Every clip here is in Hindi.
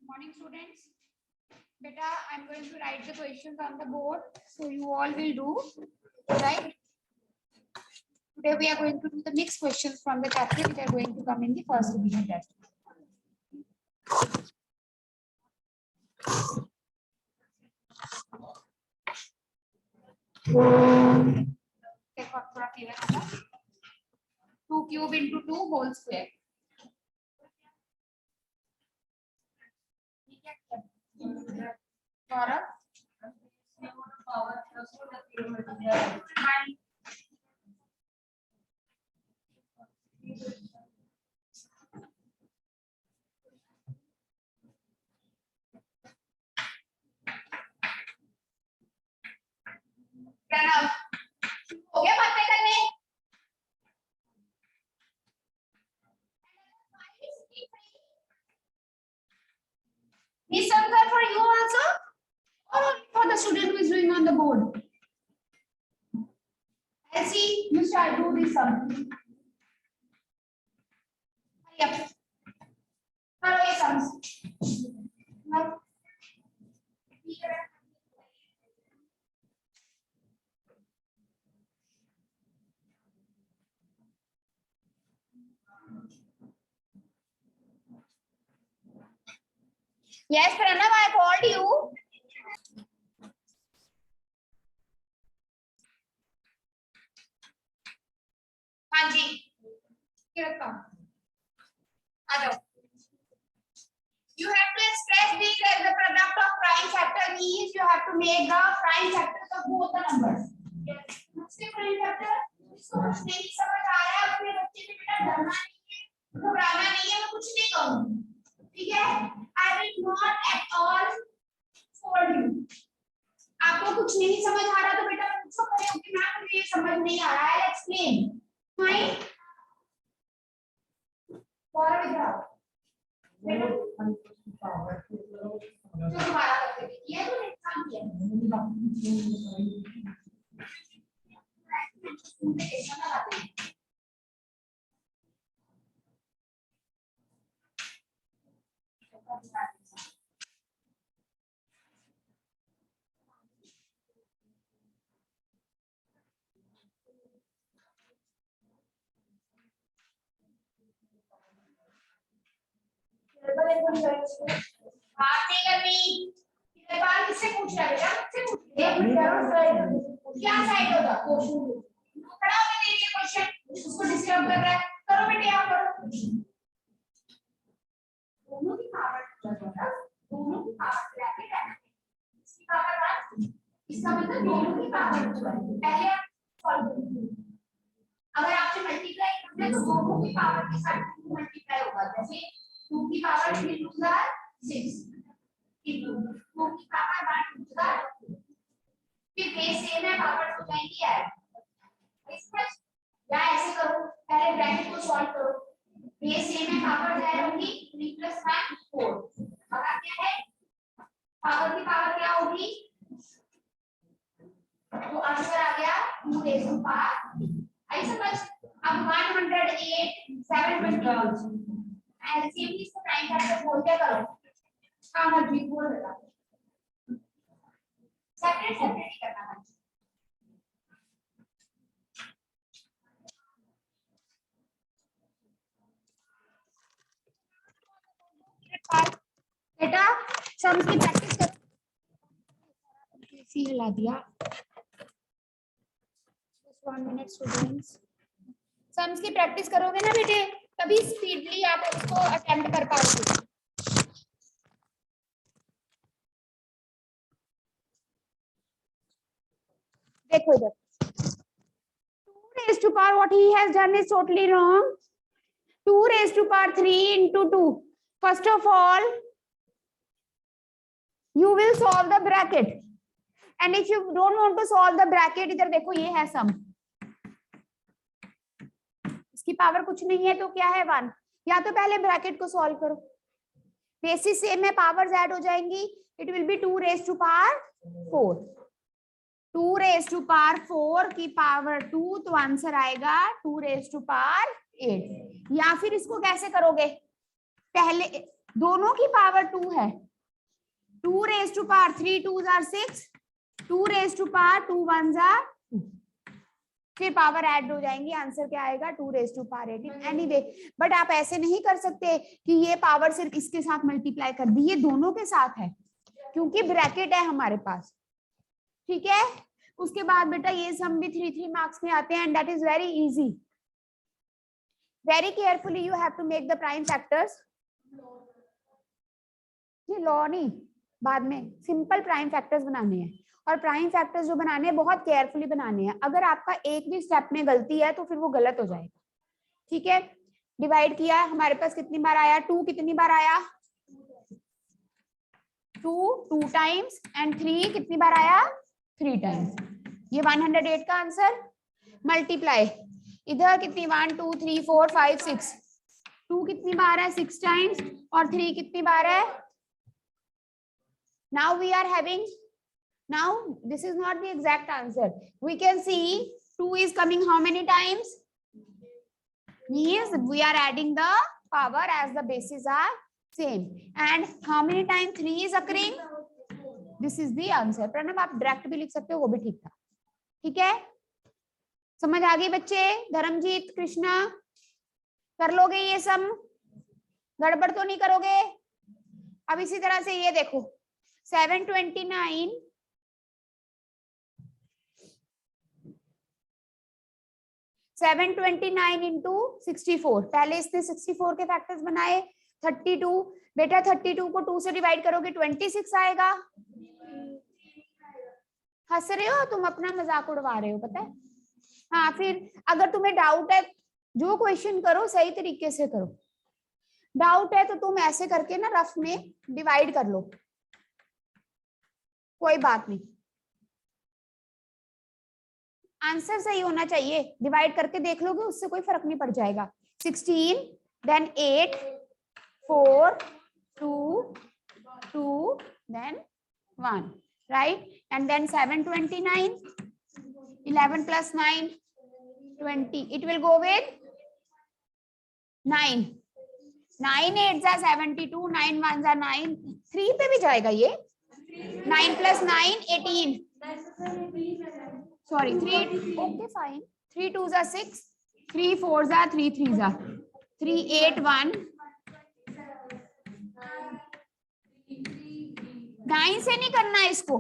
Morning, students. Beta, I'm going to write the questions on the board, so you all will do, right? Today we are going to do the mixed questions from the chapter which are going to come in the first revision test. देखो थोड़ा क्लियर होगा. 2 cube into 2 whole square. Gaurav? Pranav हो गया बातें करने. These sums are for you also, or only for the student who is doing on the board? Elsie, you start do this sum. Hurry up. Follow your sums. Now. Yes, Pranav, I called you. हाँ जी, किरका, आ जाओ. You have to express these as the product of prime factor means you have to make the prime factors of both the numbers. Yes. दूसरे prime factor इसको कुछ नहीं समझ आ रहा है अपने बच्चे से बेटा डरना नहीं है, घबराना नहीं है, मैं कुछ नहीं कहूँगी. ठीक है? I will not at all scold you. आपको कुछ नहीं समझ आ रहा तो बेटा पूछो करें कि मैम मुझे ये समझ नहीं आ रहा है. I'll explain. Fine. और इधर बेटा जो हमारा करते थे ये तो एग्जाम किया बात नहीं करनी. इधर बात किससे पूछ रहा है बेटा? मुझसे पूछ. एक मिनट क्या साइड होगा क्वेश्चन खड़ा होकर देखिए क्वेश्चन उसको डिस्टर्ब कर रहा है. करो बेटे आप करो. दोनों की पावर ब्रैकेट है. इसकी पावर 1 इसका मतलब दोनों की पावर पहले आप सॉल्व करो. अगर आपसे मल्टीप्लाई करना है तो दोनों की पावर के साथ मल्टीप्लाई होगा. जैसे 2 की पावर 3 होगा 6 into 2 की पावर 1 होगा. फिर बेस सेम है पावर हो जाएंगी ऐड. या ऐसे करो पहले ब्रैकेट को सॉल्व करो. बेस सेम है पावर ऐड होगी 3 + 1 4. अब क्या है पावर की पावर क्या होगी तो आंसर आ गया 2 raised to power. आई समझ. अब 108 720 एलसीएम इसको प्राइम फैक्टर बोल क्या करो. हाँ हाँ जी बोल देता. सेपरेट ही करना है. बेटा सम्स की प्रैक्टिस कर. सी हिला दिया. Just 1 minute students. सम्स की प्रैक्टिस करोगे ना बेटे तभी स्पीडली आप उसको अटेम्प्ट कर पाओगे. देखो इधर 2 raised to power what he has done is totally wrong. 2 raised to power 3 into 2. First of all you will solve the bracket and if you don't want to solve the bracket इधर देखो ये है सम. इसकी पावर कुछ नहीं है तो क्या है 1. या तो पहले ब्रैकेट को सॉल्व करो. बेसिस सेम है पावर्स ऐड हो जाएंगी. It will be 2 raised to power 4. 2 raised to power 4 की पावर 2 तो आंसर आएगा 2 raised to power 8. या फिर इसको कैसे करोगे पहले दोनों की पावर 2 है। 2 raised to power 3 2s are 6, 2 raised to power 2 1s are 2, फिर पावर ऐड हो जाएंगी, आंसर क्या आएगा 2 raised to power 18। Anyway but आप ऐसे नहीं कर सकते कि ये पावर सिर्फ इसके साथ मल्टीप्लाई कर दी, ये दोनों के साथ है क्योंकि ब्रैकेट है हमारे पास, ठीक है। उसके बाद बेटा ये सम भी 3 मार्क्स में आते हैं and that is very easy. Very carefully you have to make the prime factors, ये लॉ नहीं, बाद में सिंपल प्राइम फैक्टर्स बनाने हैं, और प्राइम फैक्टर्स जो बनाने हैं बहुत केयरफुली बनाने हैं। अगर आपका एक भी स्टेप में गलती है तो फिर वो गलत हो जाएगा, ठीक है। डिवाइड किया, हमारे पास कितनी बार आया 2, कितनी बार आया 2 टाइम्स, एंड 3 कितनी बार आया 3 टाइम्स, ये 108 का आंसर। मल्टीप्लाई इधर कितनी 1 2 3 4 5 6, 2 कितनी बार है 6 टाइम्स, और 3 कितनी बार है। Now we are having, now this is not the exact answer, we can see 2 is coming how many times, means we are adding the power as the bases are same, and how many times 3 is occurring, this is the answer। Pranav आप डायरेक्ट भी लिख सकते हो, वो भी ठीक था, ठीक है। समझ आ गई बच्चे? धर्मजीत कृष्णा कर लोगे ये सम, गड़बड़ तो नहीं करोगे? अब इसी तरह से ये देखो 729 729 इंटू 64, पहले इसने 64 के फैक्टर्स बनाए। 32 बेटा 32 को 2 से डिवाइड करोगे 26 आएगा। हंस रहे हो तुम, अपना मजाक उड़वा रहे हो पता है। हाँ फिर अगर तुम्हें डाउट है, जो क्वेश्चन करो सही तरीके से करो, डाउट है तो तुम ऐसे करके ना रफ में डिवाइड कर लो, कोई बात नहीं, आंसर सही होना चाहिए, डिवाइड करके देख लोगे उससे कोई फर्क नहीं पड़ जाएगा। 16 then 8 4 2 2 then 1, right, and then 729 11 plus 9 20, it will go with 9 9 8s are 72, 9 1s are 9, 3 पे भी जाएगा ये, 9 plus 9 18, sorry 3, okay fine, 3 2s are 6, 3 4s are 3 3s are 3 8 1, 9 से नहीं करना है इसको,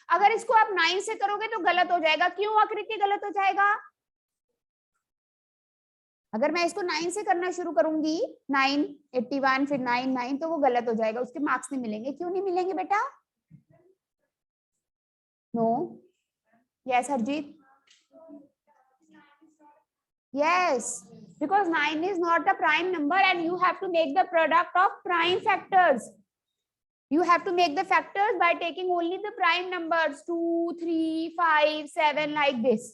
अगर इसको आप 9 से करोगे तो गलत हो जाएगा। क्यों आकृति गलत हो जाएगा? अगर मैं इसको 9 से करना शुरू करूंगी 9 81 फिर 9 9 तो वो गलत हो जाएगा, उसके मार्क्स नहीं मिलेंगे। क्यों नहीं मिलेंगे बेटा? No, yes Harjeet, yes, because 9 is not a prime number and you have to make the product of prime factors. You have to make the factors by taking only the prime numbers 2 3 5 7 like this,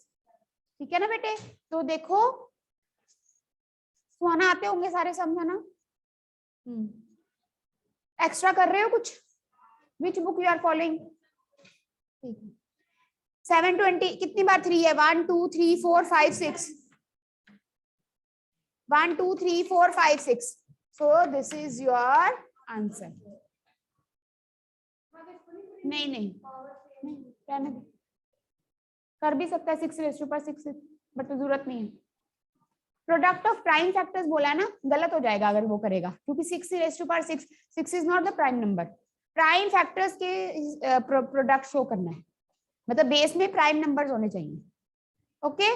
ठीक है ना बेटे। तो देखो सुहाना आते होंगे सारे समझाना, एक्स्ट्रा कर रहे हो कुछ? Which book you are following? 720 कितनी बार 3 है? 1 2 3 4 5 6, 1 2 3 4 5 6, so this is your answer। नहीं नहीं रहने दे, कर भी सकता है 6 रेज़ टू पावर 6 बट जरूरत नहीं है। प्रोडक्ट ऑफ प्राइम फैक्टर्स बोला है ना, गलत हो जाएगा अगर वो करेगा, क्योंकि 6 raise to power 6 is not the prime number. Prime factors के प्रोडक्ट शो करना है, मतलब बेस में प्राइम नंबर्स होने चाहिए। Okay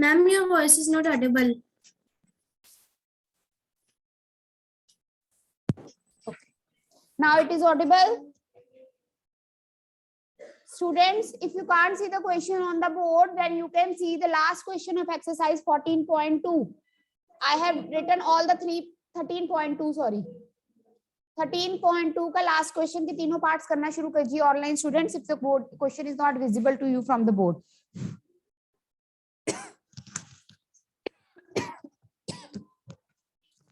Ma'am, your voice is not audible. Now it is audible. Students, if you can't see the question on the board, then you can see the last question of exercise 14.2. I have written all the 13.2, sorry. 13.2 का last question के तीनों parts करना शुरू कीजिए online students if the board question is not visible to you from the board.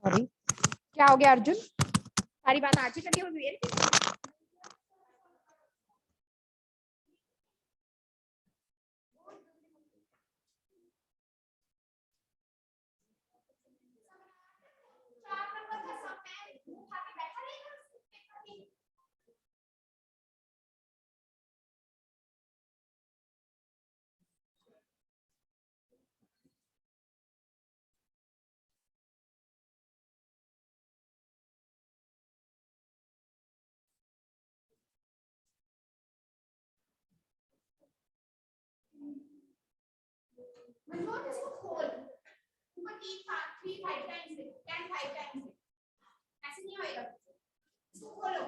Sorry, क्या हो गया अर्जुन? सारी बात आज ही करनी होगी। मनमोहन इसको खोल, ऊपर 3 5 टाइम्स दे, 10 5 टाइम्स दे, ऐसे नहीं होएगा, इसको खोलो।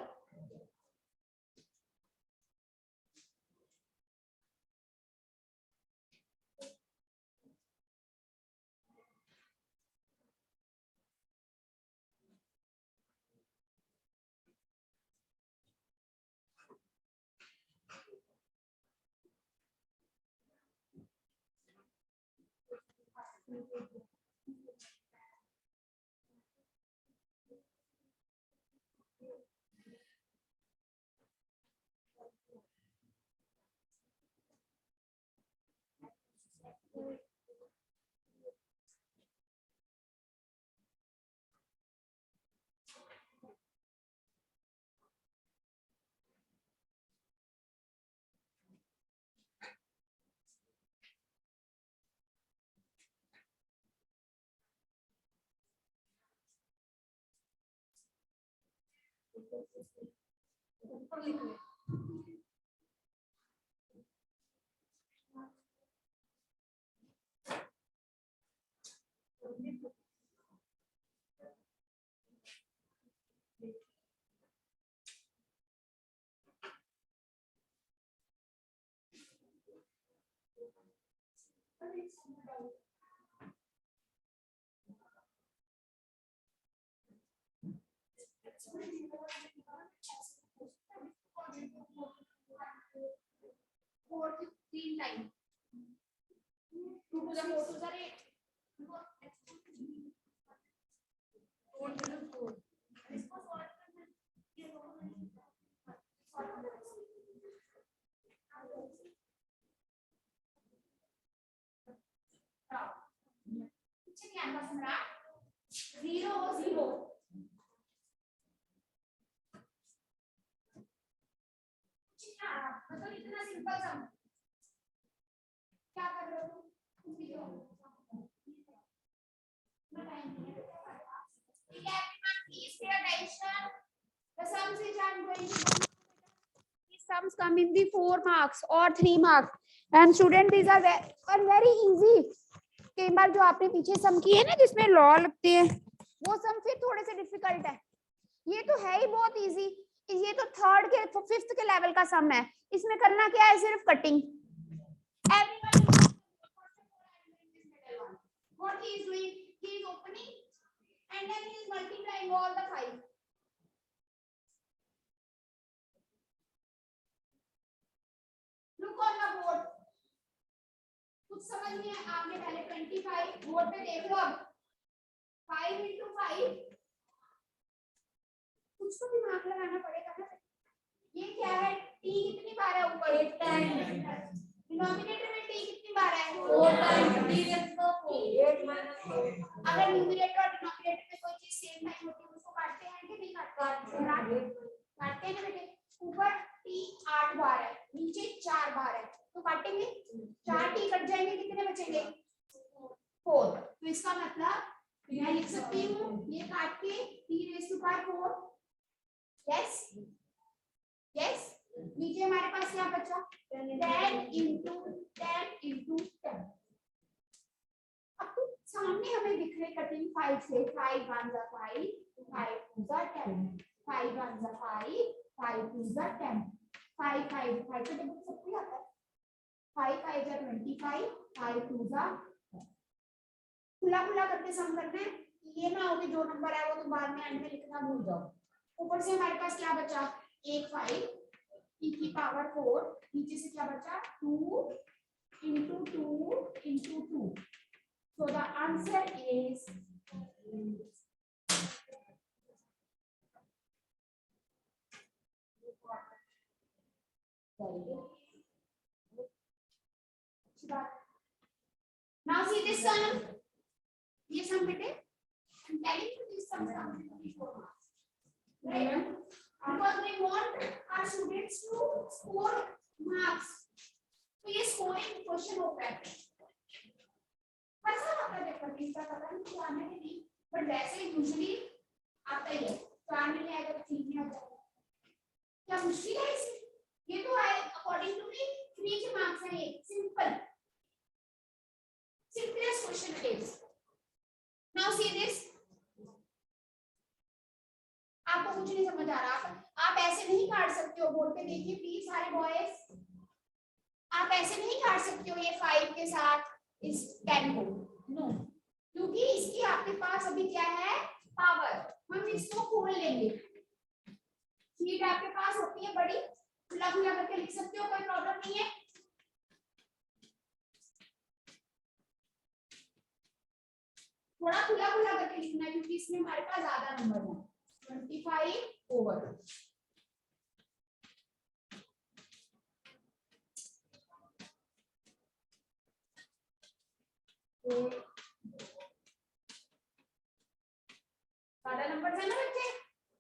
मतलब इतना सिंपल सा क्या कर रहे हो ठीक है everyone please pay attention the sums which I am going to do these sums come in the 4 marks or 3 marks and student these are very easy कई बार जो आपने पीछे सम किए ना जिसमें लॉ लगते हैं वो सम फिर थोड़े से डिफिकल्ट है ये तो है ही बहुत इजी ये तो थर्ड के फिफ्थ के लेवल का सम है इसमें करना क्या है सिर्फ cutting what he is doing he is opening and then he is multiplying all the 5 look on the board कुछ समझ नहीं है आपने पहले 25 बोर्ड पे देख लो अब 5 into 5 कुछ तो दिमाग लगाना पड़ेगा ना ये क्या है t कितनी बार है ऊपर 8 टाइम डिनोमिनेटर में t कितनी बार है 4 टाइम अगर न्यूमरेटर और डिनोमिनेटर में कोई चीज सेम टाइम होती है उसको काटते हैं कि नहीं काटते हैं ना बेटे ऊपर t 8 बार है नीचे 4 बार है तो काटेंगे 4 t कट जाएंगे कितने बचेंगे 4 तो इसका मतलब मैं लिख सकती हूँ ये काट के t raised to power 4 yes yes नीचे हमारे पास क्या बचा 10 into 10 into 10 सामने हमें दिख रहे कटिंग 5 से 5 1 जा 5 5 2 जा 10 5 1 जा 5 5 2 जा 10 5 5 5 तो टेबल सब पे आता है 5 5 जा 25 5 2 जा खुला खुला करके सम करना है। ये ना हो कि जो नंबर है वो तुम बाद में एंड में लिखना भूल जाओ। ऊपर से हमारे पास क्या बचा एक 5 e की पावर 4 नीचे से क्या बचा 2 into 2 into 2 so the answer is very good. Now see this sum. ये sum बेटे I'm telling you this sum before marks, right? Because we want our students to score marks. तो ये स्कोरिंग क्वेश्चन होता है कैसा होता है पेपर इसका पता नहीं आने में नहीं बट वैसे यूजुअली आता ही है तो आने में आएगा तो ठीक नहीं आता क्या मुश्किल है इसमें ये तो है अकॉर्डिंग टू मी 3 के मार्क्स हैं ये simple simplest question it is. Now see this आपको कुछ नहीं समझ आ रहा आप ऐसे नहीं काट सकते हो बोर्ड पे देखिए प्लीज सारे बॉयज आप ऐसे नहीं काट सकते हो ये 5 के साथ इस 10 को नो क्योंकि इसकी आपके पास अभी क्या है पावर हम इसको खोल लेंगे शीट आपके पास होती है बड़ी खुला खुला करके लिख सकते हो कोई प्रॉब्लम नहीं है थोड़ा खुला खुला करके लिखना है क्योंकि इसमें हमारे पास ज्यादा नंबर है 25 ओवर ज्यादा नंबर है ना बच्चे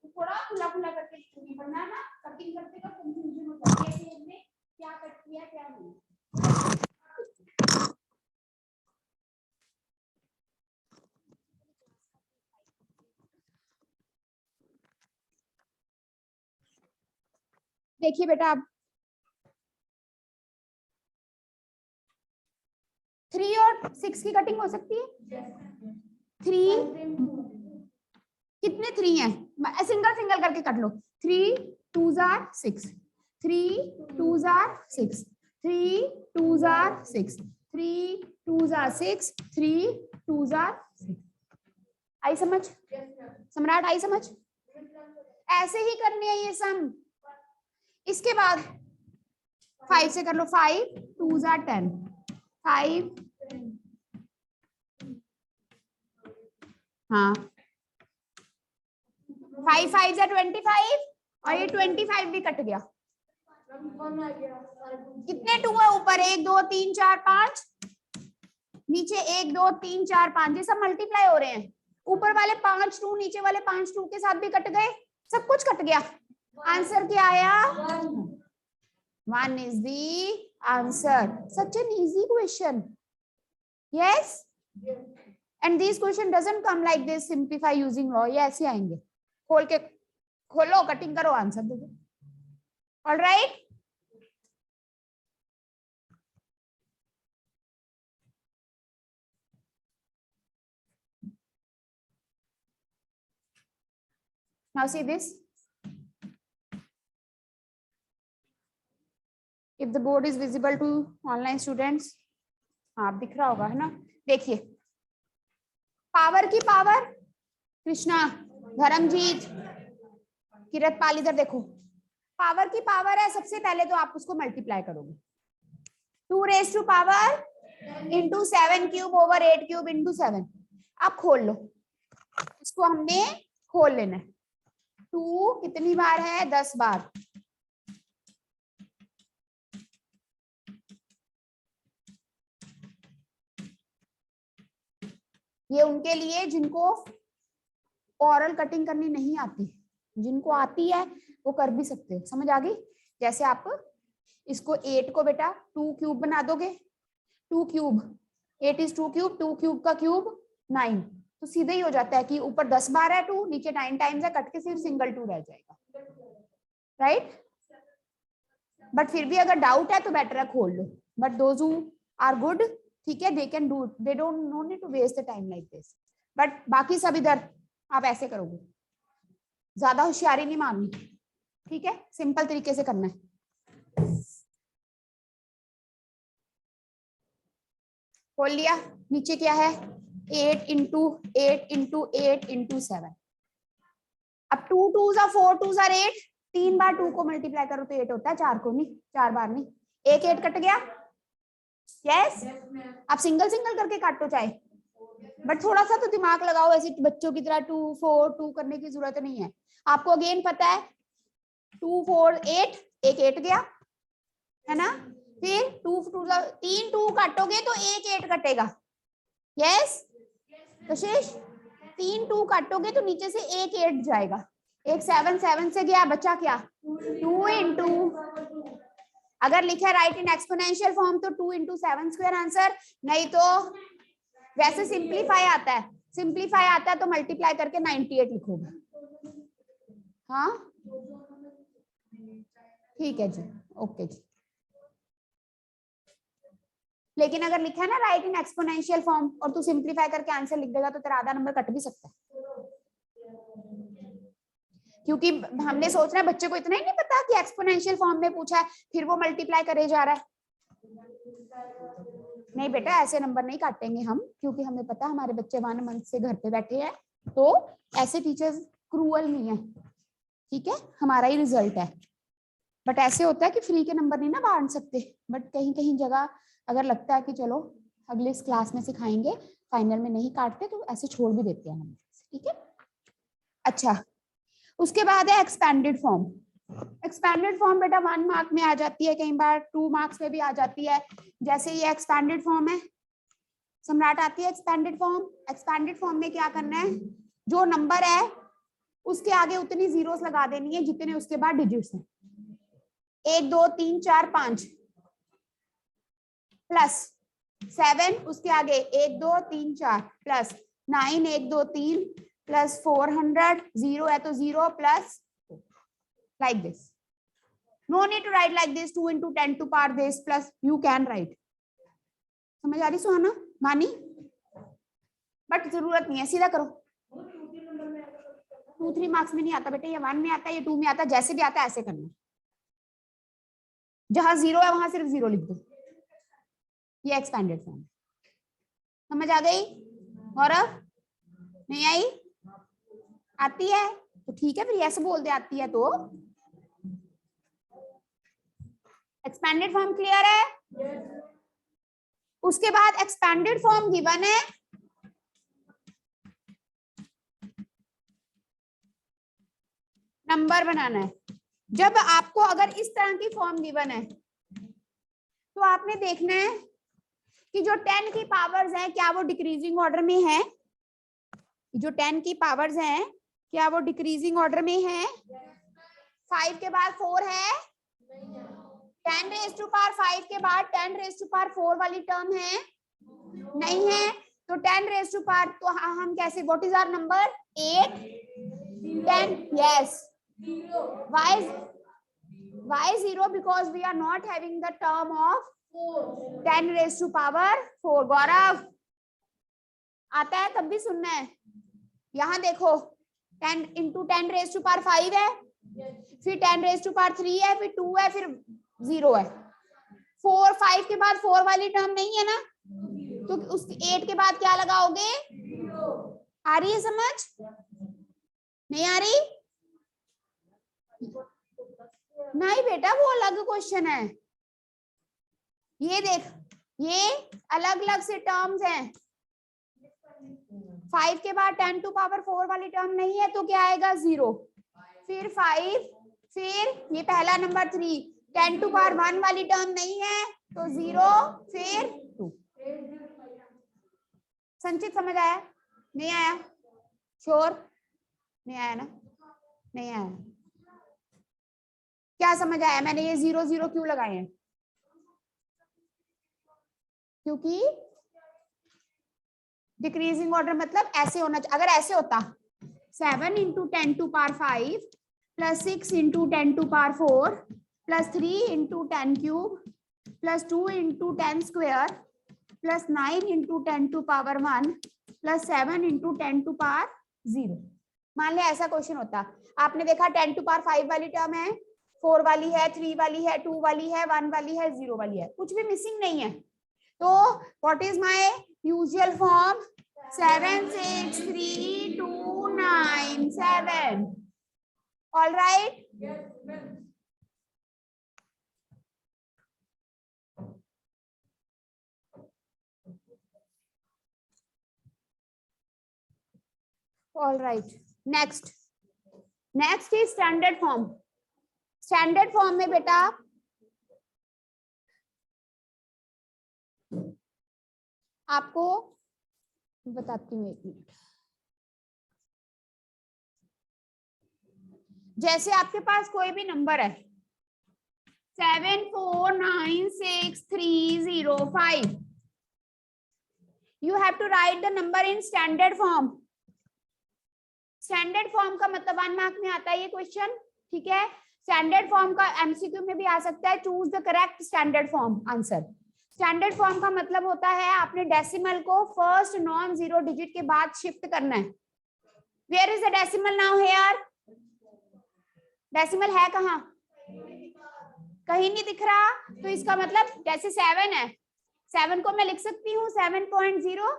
तो थोड़ा खुला खुला करके लिखनी वरना ना कटिंग करते का कंफ्यूजन हो जाती है कि हमने क्या कट किया क्या नहीं देखिए बेटा आप 3 और 6 की कटिंग हो सकती है 3 कितने 3 हैं सिंगल सिंगल करके कट लो 3 2 jar 6 3 2 jar 6 3 2 jar 6 3 2 jar 6 3 2 jar 6 आई समझ सम्राट आई समझ ऐसे ही करने हैं ये सम इसके बाद 5 से कर लो 5 2 जार 10 5 हाँ 5 5 जा 25 और ये 25 भी कट गया कितने 2 है ऊपर 1 2 3 4 5 नीचे 1 2 3 4 5 ये सब मल्टीप्लाई हो रहे हैं ऊपर वाले 5 2 नीचे वाले 5 2 के साथ भी कट गए सब कुछ कट गया आंसर क्या आया 1 is the answer such an easy question yes and this question doesn't come like this simplify using law ये ऐसे आएंगे खोल के खोलो कटिंग करो आंसर दे दो all right now see this if the board is visible to online students आप दिख रहा होगा है ना देखिए पावर की पावर कृष्णा धर्मजीत किरतपाल इधर देखो पावर की पावर है सबसे पहले तो आप उसको मल्टीप्लाई करोगे 2 raised to power into 7 cube over 8 cube into 7 आप खोल लो इसको हमने खोल लेना है 2 कितनी बार है 10 बार ये उनके लिए जिनको ओरल कटिंग करनी नहीं आती जिनको आती है वो कर भी सकते हो समझ आ गई जैसे आप इसको 8 को बेटा 2 क्यूब बना दोगे 2 क्यूब 8 is 2 क्यूब 2 क्यूब का क्यूब 9 तो सीधे ही हो जाता है कि ऊपर 10 बार है 2 नीचे 9 टाइम्स है कट के सिर्फ सिंगल 2 रह जाएगा राइट बट फिर भी अगर डाउट है तो बेटर है खोल लो but those who are good ठीक है, they can do, they don't no need to waste the time like this, but बाकी सब इधर आप ऐसे करोगे, ज्यादा होशियारी नहीं मारनी, ठीक है, सिंपल तरीके से करना है। खोल लिया, नीचे क्या है 8 इंटू 8 इंटू 8 इंटू 7, अब 2 2s are 4 2s are 8, 3 बार 2 को मल्टीप्लाई करो तो 8 होता है, 4 को नहीं, 4 बार नहीं, 1 8 कट गया, यस आप सिंगल सिंगल करके काटो चाहे, बट थोड़ा सा तो दिमाग लगाओ, ऐसे बच्चों की तरह 2 4 2 करने की जरूरत नहीं है, आपको अगेन पता है 2 4 8, एक 8 गया है ना, फिर 3 2 काटोगे तो एक 8 कटेगा, यस कशिश, 3 2 काटोगे तो नीचे से एक 8 जाएगा, एक 7 7 से गया, बचा क्या 2 इंटू, अगर लिखा राइट इन एक्सपोनेंशियल फॉर्म तो 2 इंटू 7 स्क्वायर आंसर, नहीं तो वैसे सिंप्लीफाई आता है, सिंप्लीफाई आता है तो मल्टीप्लाई करके 98 लिखोगे, हाँ ठीक है जी, ओके जी, लेकिन अगर लिखा है ना राइट इन एक्सपोनेंशियल फॉर्म और तू सिंप्लीफाई करके आंसर लिख देगा तो तेरा आधा नंबर कट भी सकता है, क्योंकि हमने सोचना है बच्चे को इतना ही नहीं पता कि एक्सपोनेंशियल फॉर्म में पूछा है फिर वो मल्टीप्लाई करे जा रहा है, नहीं बेटा ऐसे नंबर नहीं काटेंगे हम, क्योंकि हमें पता है हमारे बच्चे 1 मंथ से घर पे बैठे हैं, तो ऐसे टीचर्स क्रूअल नहीं है, ठीक है, हमारा ही रिजल्ट है, बट ऐसे होता है कि फ्री के नंबर नहीं ना बांट सकते, बट कहीं कहीं जगह अगर लगता है कि चलो अगले इस क्लास में सिखाएंगे, फाइनल में नहीं काटते तो ऐसे छोड़ भी देते हैं हम, ठीक है। अच्छा, उसके बाद है एक्सपेंडेड फॉर्म, एक्सपेंडेड फॉर्म बेटा 1 मार्क में आ जाती है, कई बार 2 मार्क्स में भी आ जाती है, जैसे ये एक्सपेंडेड फॉर्म है, सम्राट आती है एक्सपेंडेड फॉर्म, एक्सपेंडेड फॉर्म में क्या करना है, जो नंबर है उसके आगे उतनी जीरोस लगा देनी है जितने उसके बाद डिजिट्स हैं, 1 2 3 4 5 प्लस 7 उसके आगे 1 2 3 4 प्लस 9 1 2 3 प्लस 400, 0 है तो 0 plus like this, no need to write like this 2 into 10 to power this plus you can write, समझ आ रही सुहाना मानी, बट जरूरत नहीं है, सीधा करो, 2 3 मार्क्स में नहीं आता बेटा, ये 1 में आता है, ये 2 में आता है, जैसे भी आता है ऐसे करना, जहां 0 है वहां सिर्फ 0 लिख दो, ये एक्सपेंडेड फॉर्म, समझ आ गई, गौरव नहीं आई, आती है तो ठीक है, फिर ऐसे बोल दे आती है तो, एक्सपेंडेड फॉर्म क्लियर है, उसके बाद एक्सपेंडेड फॉर्म गिवन है, नंबर बनाना है, जब आपको अगर इस तरह की फॉर्म गिवन है तो आपने देखना है कि जो 10 की पावर्स हैं क्या वो डिक्रीजिंग ऑर्डर में है, जो 10 की पावर्स हैं क्या वो डिक्रीजिंग ऑर्डर में है, 5 के बाद 4 है, 10 रेज़ टू पावर 5 के बाद 10 रेज़ टू पावर 4 वाली टर्म है, नहीं है, तो 10 रेज़ टू पावर, तो हम कैसे, what is our number 8 10, yes, why 0, because we are not having the term of 10 raise to power 4, Gaurav आता है तब भी सुनना है, यहाँ देखो 10 into 10 रेज़ टू पावर 5 है, फिर 10 रेज़ टू पावर 3 है, फिर 2 है, फिर 0 है, 4 5 के बाद 4 वाली टर्म नहीं है ना, तो उस 8 के बाद क्या लगाओगे, आ रही है समझ, नहीं आ रही, नहीं बेटा वो अलग क्वेश्चन है, ये देख ये अलग अलग से टर्म्स हैं, 5 के बाद 10 टू पावर 4 वाली टर्म नहीं है तो क्या आएगा 0, फिर 5, फिर ये पहला नंबर 3, 10 टू पावर 1 वाली टर्म नहीं है तो 0, फिर 2, संचित समझ आया, नहीं आया, श्योर नहीं आया ना, नहीं आया, क्या समझ आया, मैंने ये 0 0 क्यों लगाए हैं, क्योंकि डिक्रीजिंग ऑर्डर मतलब ऐसे होना चाहिए, अगर ऐसे होता 7 into 10 to power 5 plus 6 into 10 to power 4 plus 3 into 10 cube plus 2 into 10 square plus 9 into 10 to power 1 plus 7 into 10 to power 0। मान लिया ऐसा क्वेश्चन होता, आपने देखा 10 टू पावर 5 वाली टर्म है, 4 वाली है, 3 वाली है, 2 वाली है, 1 वाली है, 0 वाली है, कुछ भी मिसिंग नहीं है। तो what is my usual form? 7 6 3 2 9 7। All right, all right. Next is standard form. Standard form में बेटा आपको बताती हूँ, एक मिनट। जैसे आपके पास कोई भी नंबर है 7496305, you have to write the number in standard form। Standard form का मतलब 1 मार्क में आता है ये क्वेश्चन, ठीक है। स्टैंडर्ड फॉर्म का एमसीक्यू में भी आ सकता है, choose the correct standard form answer. Standard form का मतलब होता है आपने डेसिमल को फर्स्ट नॉन जीरो डिजिट के बाद शिफ्ट करना है। Where is the decimal now here? Decimal है कहाँ? कहीं नहीं दिख रहा, तो इसका मतलब जैसे 7 है, 7 को मैं लिख सकती हूँ 7.0।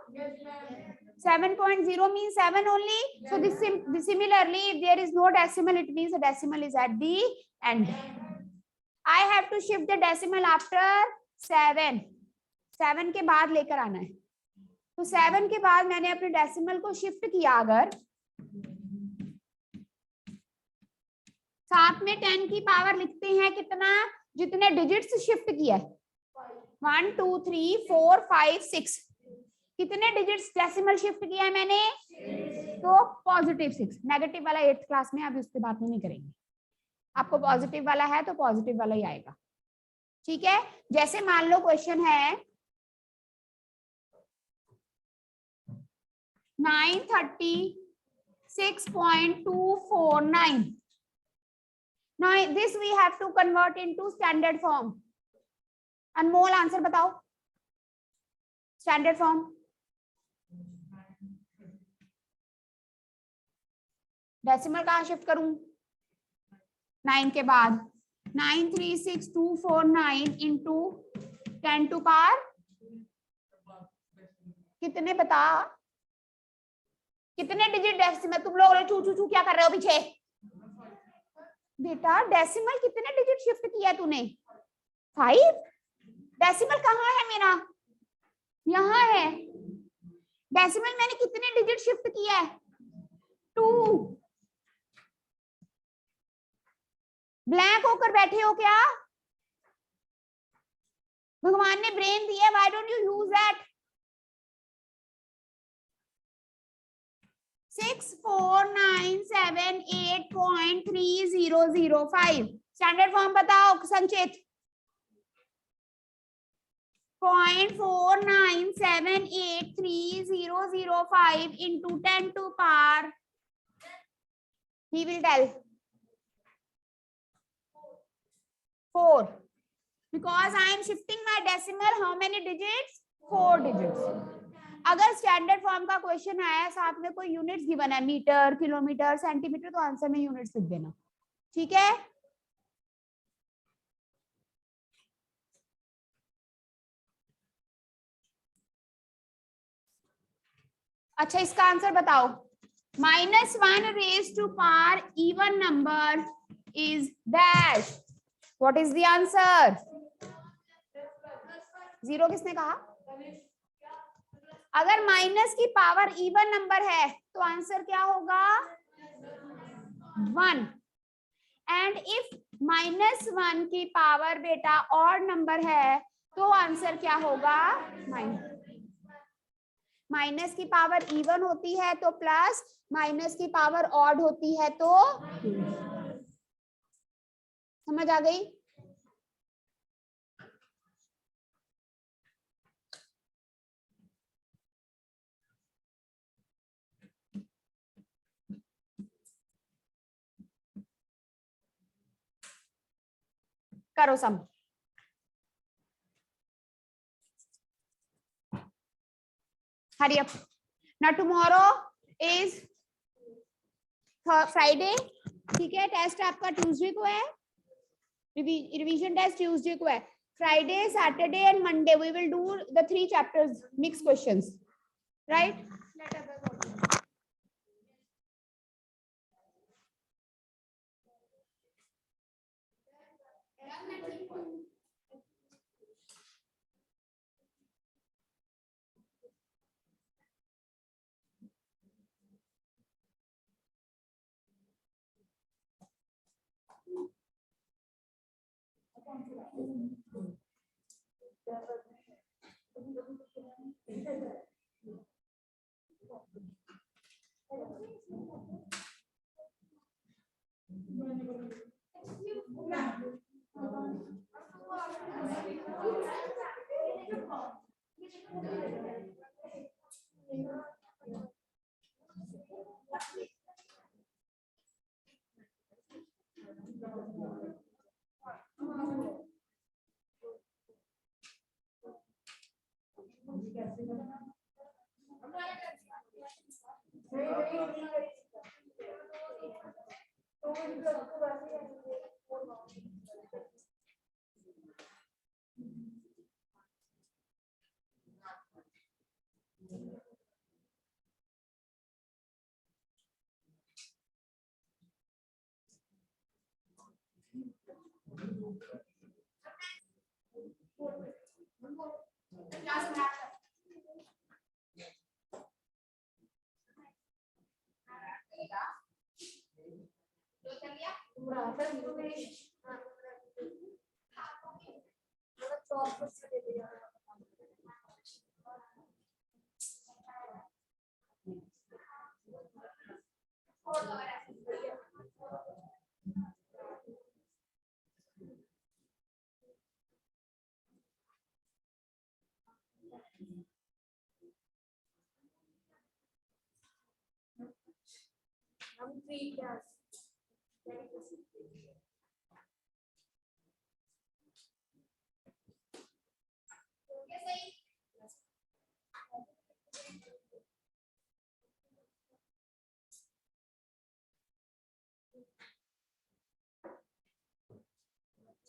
7.0 means 7 only. So this similarly, if there is no decimal, it means the decimal is at the end. I have to shift the decimal after 7. 7 के बाद लेकर आना है। तो 7 के बाद मैंने अपने डेसिमल को शिफ्ट किया, अगर साथ में 10 की पावर लिखते हैं कितना, जितने डिजिट्स शिफ्ट किया है 1 2 3 4 5 6, कितने डिजिट्स डेसिमल शिफ्ट किया है मैंने? तो पॉजिटिव 6। नेगेटिव वाला 8th क्लास में, अभी उसके बात नहीं करेंगे। आपको पॉजिटिव वाला है तो पॉजिटिव वाला ही आएगा, ठीक है। जैसे मान लो क्वेश्चन है 936.249। Now this we have to convert into standard form। Anmol answer बताओ, स्टैंडर्ड फॉर्म। डेसिमल कहाँ शिफ्ट करूं? 9 के बाद 936249 इंटू 10 टू पावर कितने, बता कितने डिजिट डेसिमल? तुम लोग चू चू चू क्या कर रहे हो पीछे? बेटा डेसिमल कितने डिजिट शिफ्ट किया तूने? 5। डेसिमल कहाँ है मेरा? यहाँ है। डेसिमल मैंने कितने डिजिट शिफ्ट किया है? 2। ब्लैंक होकर बैठे हो क्या? भगवान ने ब्रेन दिया, why don't you use that? 6497.8.3005 standard form बताओ संचित। 0.49783005 into 10 to power, he will tell 4, because I am shifting my decimal how many digits? 4 digits। अगर स्टैंडर्ड फॉर्म का क्वेश्चन आया, साथ में कोई यूनिट्स गिवन है, मीटर, किलोमीटर, सेंटीमीटर, तो आंसर में यूनिट्स लिख देना, ठीक है। अच्छा इसका आंसर बताओ। -1 raised to power even number is dash। What is the answer? 0 किसने कहा? अगर माइनस की पावर इवन नंबर है तो आंसर क्या होगा? 1। एंड इफ -1 की पावर बेटा ऑड नंबर है तो आंसर क्या होगा? माइनस की पावर इवन होती है तो प्लस, माइनस की पावर ऑड होती है तो। समझ आ गई? करो सम। hurry up. Now tomorrow is Friday. ठीक है, टेस्ट आपका ट्यूसडे को है, रिवीजन टेस्ट ट्यूसडे को है. Friday, Saturday and Monday we will do the 3 chapters mixed questions, right?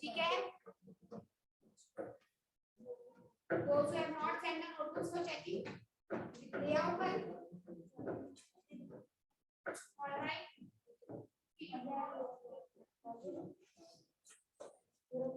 ठीक है. Those who have not sent the notebooks for checking, they are open. All right.